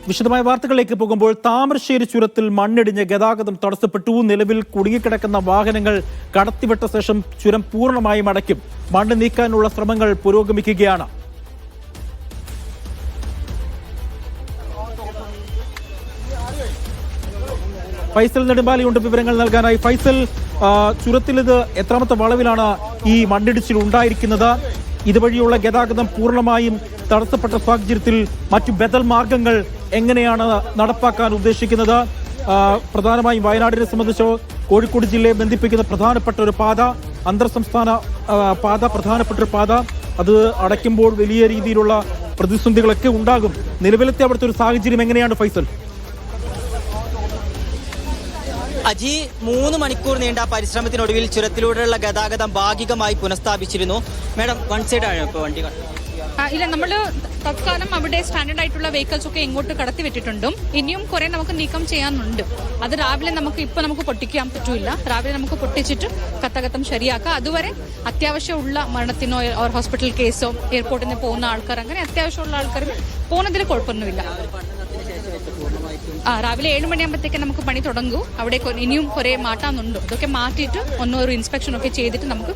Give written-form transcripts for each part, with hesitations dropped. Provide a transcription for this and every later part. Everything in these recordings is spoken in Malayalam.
വിശദമായ വാർത്തകളിലേക്ക് പോകുമ്പോൾ താമരശ്ശേരി ചുരത്തിൽ മണ്ണിടിഞ്ഞ് ഗതാഗതം തടസ്സപ്പെട്ടു. നിലവിൽ കുടുങ്ങിക്കിടക്കുന്ന വാഹനങ്ങൾ കടത്തിവിട്ട ശേഷം ചുരം പൂർണ്ണമായും അടയ്ക്കും. മണ്ണ് നീക്കാനുള്ള ശ്രമങ്ങൾ പുരോഗമിക്കുകയാണ്. ഫൈസൽ നെടുമ്പാലിയുണ്ട് വിവരങ്ങൾ നൽകാനായി. ഫൈസൽ, ചുരത്തിൽ ഇത് എത്രാമത്തെ വളവിലാണ് ഈ മണ്ണിടിച്ചിൽ ഉണ്ടായിരിക്കുന്നത്? ഇതുവഴിയുള്ള ഗതാഗതം പൂർണ്ണമായും തടസ്സപ്പെട്ട സാഹചര്യത്തിൽ മറ്റു ബദൽ മാർഗങ്ങൾ എങ്ങനെയാണ് നടപ്പാക്കാൻ ഉദ്ദേശിക്കുന്നത്? പ്രധാനമായും വയനാടിനെ സംബന്ധിച്ചോ കോഴിക്കോട് ജില്ലയെ ബന്ധിപ്പിക്കുന്ന പ്രധാനപ്പെട്ട ഒരു പാത, അന്തർ സംസ്ഥാന പാത, പ്രധാനപ്പെട്ട ഒരു പാത, അത് അടയ്ക്കുമ്പോൾ വലിയ രീതിയിലുള്ള പ്രതിസന്ധികളൊക്കെ ഉണ്ടാകും. നിലവിലത്തെ അവിടുത്തെ ഒരു സാഹചര്യം എങ്ങനെയാണ് ഫൈസൽ? അജി, 3 മണിക്കൂർ നീണ്ട പരിശ്രമത്തിനൊടുവിൽ ചുരത്തിലൂടെയുള്ള ഗതാഗതം ഭാഗികമായി പുനഃസ്ഥാപിച്ചിരുന്നു. മാഡം, വൺ സൈഡ് ആണ് ഇപ്പോൾ വണ്ടി? ഇല്ല, നമ്മൾ തത്കാലം അവിടെ സ്റ്റാൻഡേർഡ് ആയിട്ടുള്ള വെഹിക്കിൾസ് ഒക്കെ ഇങ്ങോട്ട് കടത്തി വിട്ടിട്ടുണ്ടും ഇനിയും കുറെ നമുക്ക് നീക്കം ചെയ്യാനുണ്ട്. അത് രാവിലെ നമുക്ക് പൊട്ടിക്കാൻ പറ്റൂല. രാവിലെ നമുക്ക് പൊട്ടിച്ചിട്ട് ഗതാഗതം ശരിയാക്കാം. അതുവരെ അത്യാവശ്യമുള്ള മരണത്തിനോ ഹോസ്പിറ്റൽ കേസോ എയർപോർട്ടിൽ നിന്ന് പോകുന്ന ആൾക്കാർ, അങ്ങനെ അത്യാവശ്യമുള്ള ആൾക്കാർ പോകുന്നതിൽ കുഴപ്പമൊന്നുമില്ല. രാവിലെ 7 മണിയാകുമ്പോഴത്തേക്ക് നമുക്ക് പണി തുടങ്ങൂ. അവിടെ ഇനിയും കുറെ മാറ്റാനുണ്ട്. അതൊക്കെ മാറ്റിയിട്ട് ഒരു ഇൻസ്പെക്ഷൻ ഒക്കെ ചെയ്തിട്ട് നമുക്ക്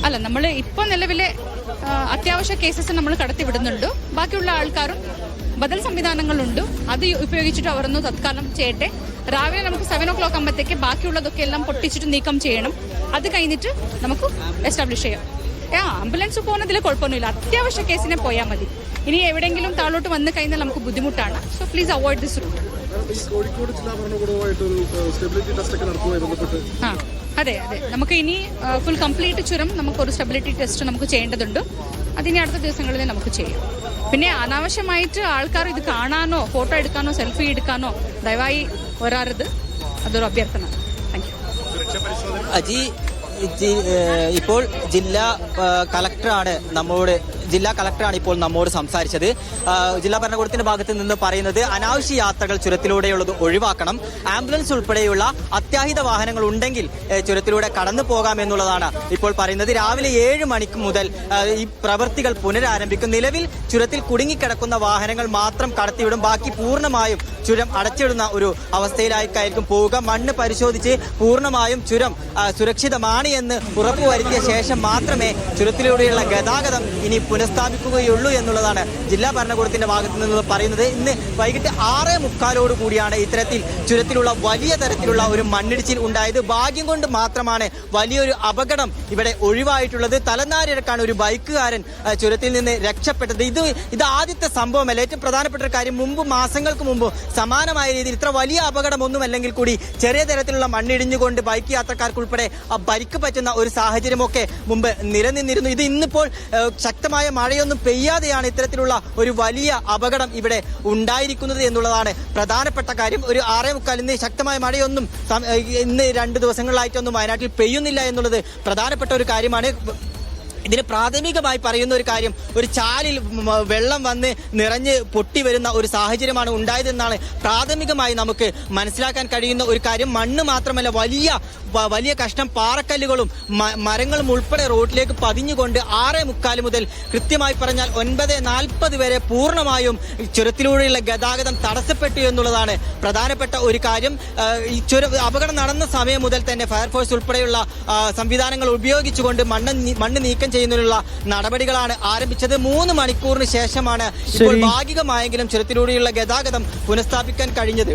അല്ല, നമ്മൾ ഇപ്പോൾ നിലവിലെ അത്യാവശ്യ കേസസ് നമ്മൾ കടത്തി വിടുന്നുണ്ട്. ബാക്കിയുള്ള ആൾക്കാരും ബദൽ സംവിധാനങ്ങളുണ്ട്, അത് ഉപയോഗിച്ചിട്ട് അവരൊന്ന് തത്കാലം ചെയ്യട്ടെ. രാവിലെ നമുക്ക് 7 o'clock ആകുമ്പോഴത്തേക്ക് ബാക്കിയുള്ളതൊക്കെ എല്ലാം പൊട്ടിച്ചിട്ട് നീക്കം ചെയ്യണം. അത് കഴിഞ്ഞിട്ട് നമുക്ക് എസ്റ്റാബ്ലിഷ് ചെയ്യാം. ആംബുലൻസ് പോകുന്നതിൽ കുഴപ്പമൊന്നുമില്ല. അത്യാവശ്യ കേസിനെ പോയാൽ മതി. ഇനി എവിടെയെങ്കിലും താഴോട്ട് വന്നു കഴിഞ്ഞാൽ നമുക്ക് ബുദ്ധിമുട്ടാണ്. So please avoid this route. അതെ, നമുക്ക് ഇനി ഫുൾ കംപ്ലീറ്റ് ചുരം നമുക്കൊരു സ്റ്റെബിലിറ്റി ടെസ്റ്റ് നമുക്ക് ചെയ്യേണ്ടതുണ്ട്. അതിനി അടുത്ത ദിവസങ്ങളിൽ നമുക്ക് ചെയ്യാം. പിന്നെ അനാവശ്യമായിട്ട് ആൾക്കാർ ഇത് കാണാനോ ഫോട്ടോ എടുക്കാനോ സെൽഫി എടുക്കാനോ ദയവായി വരാറുത്. അതൊരു അഭ്യർത്ഥന. Thank you. അജി, ഇപ്പോൾ ജില്ലാ കളക്ടറാണ് ഇപ്പോൾ നമ്മോട് സംസാരിച്ചത്. ജില്ലാ ഭരണകൂടത്തിന്റെ ഭാഗത്ത് നിന്ന് പറയുന്നത് അനാവശ്യ യാത്രകൾ ചുരത്തിലൂടെയുള്ളത് ഒഴിവാക്കണം. ആംബുലൻസ് ഉൾപ്പെടെയുള്ള അത്യാഹിത വാഹനങ്ങൾ ഉണ്ടെങ്കിൽ ചുരത്തിലൂടെ കടന്നു പോകാമെന്നുള്ളതാണ് ഇപ്പോൾ പറയുന്നത്. രാവിലെ 7 മണിക്ക് മുതൽ ഈ പ്രവൃത്തികൾ പുനരാരംഭിക്കും. നിലവിൽ ചുരത്തിൽ കുടുങ്ങിക്കിടക്കുന്ന വാഹനങ്ങൾ മാത്രം കടത്തിവിടും. ബാക്കി പൂർണ്ണമായും ചുരം അടച്ചിടുന്ന ഒരു അവസ്ഥയിലായിരിക്കും പോവുക. മണ്ണ് പരിശോധിച്ച് പൂർണ്ണമായും ചുരം സുരക്ഷിതമാണ് എന്ന് ഉറപ്പുവരുത്തിയ ശേഷം മാത്രമേ ചുരത്തിലൂടെയുള്ള ഗതാഗതം ഇനി പുനഃസ്ഥാപിക്കുകയുള്ളൂ എന്നുള്ളതാണ് ജില്ലാ ഭരണകൂടത്തിന്റെ ഭാഗത്തു നിന്ന് പറയുന്നത്. ഇന്ന് വൈകിട്ട് 6:45 കൂടിയാണ് ഇത്തരത്തിൽ ചുരത്തിലുള്ള വലിയ തരത്തിലുള്ള ഒരു മണ്ണിടിച്ചിൽ ഉണ്ടായത്. ഭാഗ്യം കൊണ്ട് മാത്രമാണ് വലിയൊരു അപകടം ഇവിടെ ഒഴിവായിട്ടുള്ളത്. തലനാരിഴക്കാണ് ഒരു ബൈക്കുകാരൻ ചുരത്തിൽ നിന്ന് രക്ഷപ്പെട്ടത്. ഇത് ആദ്യത്തെ സംഭവമല്ല. ഏറ്റവും പ്രധാനപ്പെട്ട ഒരു കാര്യം, മാസങ്ങൾക്ക് മുമ്പ് സമാനമായ രീതിയിൽ ഇത്ര വലിയ അപകടമൊന്നുമല്ലെങ്കിൽ കൂടി ചെറിയ തരത്തിലുള്ള മണ്ണിടിഞ്ഞുകൊണ്ട് ബൈക്ക് യാത്രക്കാർക്കുൾപ്പെടെ പരിക്ക് പറ്റുന്ന ഒരു സാഹചര്യമൊക്കെ മുമ്പ് നിലനിന്നിരുന്നു. ഇത് ഇന്നിപ്പോൾ ശക്തമായ മഴയൊന്നും പെയ്യാതെയാണ് ഇത്തരത്തിലുള്ള ഒരു വലിയ അപകടം ഇവിടെ ഉണ്ടായിരിക്കുന്നത് എന്നുള്ളതാണ് പ്രധാനപ്പെട്ട കാര്യം. ഒരു 6:45 ശക്തമായ മഴയൊന്നും ഇന്ന് 2 ദിവസങ്ങളിലായിട്ടൊന്നും വയനാട്ടിൽ പെയ്യുന്നില്ല എന്നുള്ളത് പ്രധാനപ്പെട്ട ഒരു കാര്യമാണ്. ഇതിന് പ്രാഥമികമായി പറയുന്ന ഒരു കാര്യം, ഒരു ചാലിൽ വെള്ളം വന്ന് നിറഞ്ഞ് പൊട്ടി വരുന്ന ഒരു സാഹചര്യമാണ് ഉണ്ടായതെന്നാണ് പ്രാഥമികമായി നമുക്ക് മനസ്സിലാക്കാൻ കഴിയുന്ന ഒരു കാര്യം. മണ്ണ് മാത്രമല്ല, വലിയ കഷ്ണം പാറക്കല്ലുകളും മരങ്ങളും ഉൾപ്പെടെ റോഡിലേക്ക് പതിഞ്ഞുകൊണ്ട് 6:45 മുതൽ കൃത്യമായി പറഞ്ഞാൽ 9:40 വരെ പൂർണ്ണമായും ചുരത്തിലൂടെയുള്ള ഗതാഗതം തടസ്സപ്പെട്ടു എന്നുള്ളതാണ് പ്രധാനപ്പെട്ട ഒരു കാര്യം. ഈ അപകടം നടന്ന സമയം മുതൽ തന്നെ ഫയർഫോഴ്സ് ഉൾപ്പെടെയുള്ള സംവിധാനങ്ങൾ ഉപയോഗിച്ചുകൊണ്ട് മണ്ണ് നീക്കം ചെയ്യുന്നതിനുള്ള നടപടികളാണ് ആരംഭിച്ചത്. 3 മണിക്കൂറിന് ശേഷമാണ് ഇപ്പോൾ ഭാഗികമായെങ്കിലും ചുരത്തിലൂടെയുള്ള ഗതാഗതം പുനഃസ്ഥാപിക്കാൻ കഴിഞ്ഞത്.